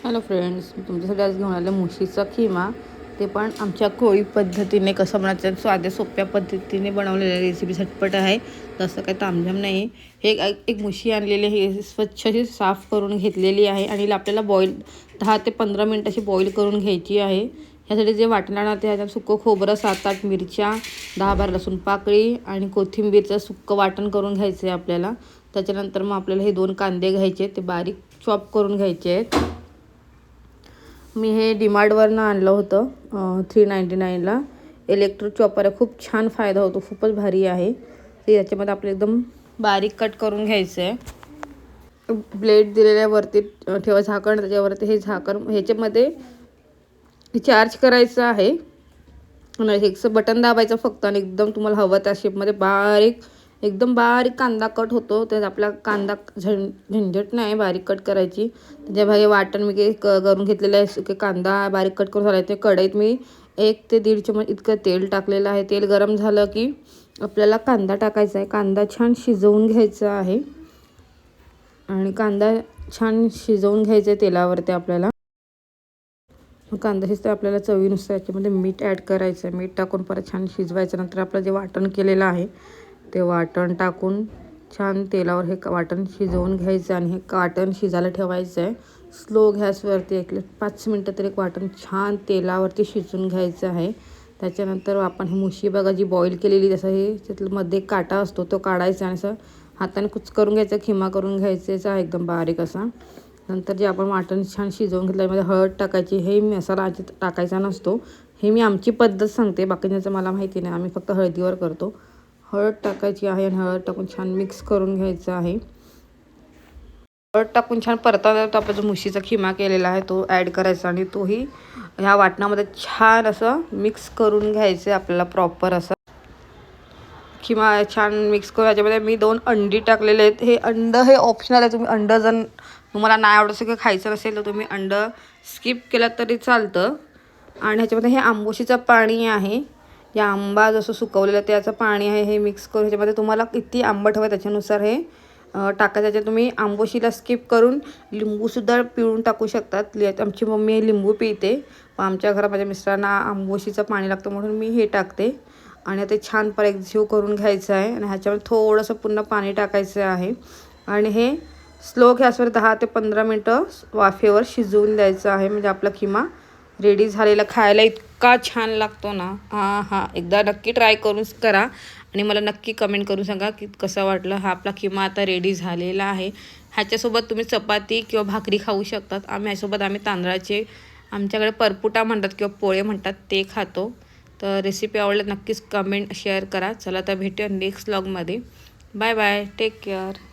Hello friends, मी तुमच्यासाठी आज घेऊन आले मुशीचा खिमा. ते पण आमच्या कोळी पद्धतीने कसं बनायचं, साध्या सोप्या पद्धतीने बनवलेली रेसिपी झटपट आहे. तसं काही तामझाम नाही. हे एक मुशी आणलेली आहे, स्वच्छ अशी साफ करून घेतलेली आहे आणि आपल्याला बॉईल 10 ते 15 मिनिटाची बॉईल करून घ्यायची आहे. ह्यासाठी जे वाटणार ना ते ह्याच्यात सुक्कं खोबरं, 7-8 मिरच्या, 10-12 लसूण पाकळी आणि कोथिंबीरचं सुक्कं वाटण करून घ्यायचं आहे आपल्याला. त्याच्यानंतर मग आपल्याला हे 2 कांदे घ्यायचे, ते बारीक चॉप करून घ्यायचे आहेत. मी हे डीमार्टवरनं आणलं होतं 399ला. इलेक्ट्रिक चॉपर आहे, खूप छान फायदा होतो, खूपच भारी आहे. ते याच्यामध्ये आपलं एकदम बारीक कट करून घ्यायचं आहे. ब्लेड दिलेल्यावरती ठेवा झाकण, त्याच्यावरती हे झाकण ह्याच्यामध्ये चार्ज करायचं आहे. हेचं बटन दाबायचं फक्त आणि एकदम तुम्हाला हवं त्या शेपमध्ये बारीक, एकदम बारीक कांदा कट होतो. तर आपला कांदा झंझट नाही बारीक कट करायची. त्याच्या भागे वाटण मी करून घेतलेलं आहे. कांदा बारीक कट करून झाला. ते कढईत मी 1 ते 1.5 चमच इतकं तेल टाकलेलं आहे. तेल गरम झालं की आपल्याला कांदा टाकायचा आहे. कांदा छान शिजवून घ्यायचा आहे आणि कांदा छान शिजवून घ्यायचा आहे तेलावरती आपल्याला. कांदा शिजता आपल्याला चवीनुसार याच्यामध्ये मीठ ॲड करायचं आहे. मीठ टाकून परत छान शिजवायचं. नंतर आपलं जे वाटण केलेलं आहे ते वाटण टाकून छान तेलावर हे वाटण शिजवून घ्यायचं आणि हे वाटण शिजायला ठेवायचं आहे. स्लो गॅसवरती 5 मिनटं तरी वाटण छान तेलावरती शिजवून घ्यायचं आहे. त्याच्यानंतर आपण ही मुशी बघा जी बॉईल केलेली, जसं हे त्याच्यामध्ये काटा असतो तो काढायचा आणि असं हाताने कुचकरून घ्यायचा, खिमा करून घ्यायचा आहे एकदम बारीक असा. नंतर जे आपण वाटण छान शिजवून घेतलं त्यामध्ये हळद टाकायची. हे मसाला अजिबात टाकायचा नसतो. हे मी आमची पद्धत सांगते, बाकीच्यांचं मला माहिती नाही. आम्ही फक्त हळदीवर करतो. हळद टाकायची आहे आणि हळद टाकून छान मिक्स करून घ्यायचं आहे. हळद टाकून छान परताव्यात आपण जो मुशीचा खिमा केलेला आहे तो ॲड करायचा आणि तोही ह्या वाटणामध्ये छान असं मिक्स करून घ्यायचं आहे आपल्याला प्रॉपर असं. खिमा छान मिक्स करून याच्यामध्ये मी 2 अंडी टाकलेले आहेत. हे अंडं हे ऑप्शनल आहे. तुम्ही अंडं जर तुम्हाला नाही आवडत असेल किंवा खायचं नसेल तर तुम्ही अंडं स्किप केलं तरी चालतं. आणि ह्याच्यामध्ये हे आंबोशीचं पाणी आहे. या आंबा जसं सुकवलेलं त्याचं पाणी आहे. हे मिक्स करून ह्याच्यामध्ये तुम्हाला किती आंबट हवं त्याच्यानुसार हे टाकायचं. त्याच्यात तुम्ही आंबोशीला स्किप करून लिंबूसुद्धा पिळून टाकू शकतात. आमची मम्मी लिंबू पिळते, पण आमच्या घरात माझ्या मिस्टरांना आंबोशीचं पाणी लागतं म्हणून मी हे टाकते. आणि ते छान एकजीव करून घ्यायचं आहे आणि ह्याच्यावर थोडंसं पुन्हा पाणी टाकायचं आहे आणि हे स्लो गॅसवर 10 ते 15 मिनटं वाफेवर शिजवून द्यायचं आहे. म्हणजे आपला खिमा रेडी झालेला, खायला इतका छान लागतो ना. हां, एकदा नक्की ट्राय करून करा आणि मला नक्की कमेंट करून सांगा की कसा वाटलं. हा आपला खिमा आता रेडी झालेला आहे. ह्याच्यासोबत तुम्ही चपाती किंवा भाकरी खाऊ शकतात. ह्यासोबत तांदळाचे, आमच्याकडे परपुटा म्हणतात किंवा पोळे म्हणतात, ते खातो. तर रेसिपी आवडल्यास नक्कीच कमेंट शेअर करा. चला तर भेटूया नेक्स्ट व्लॉगमध्ये. Bye bye, take care.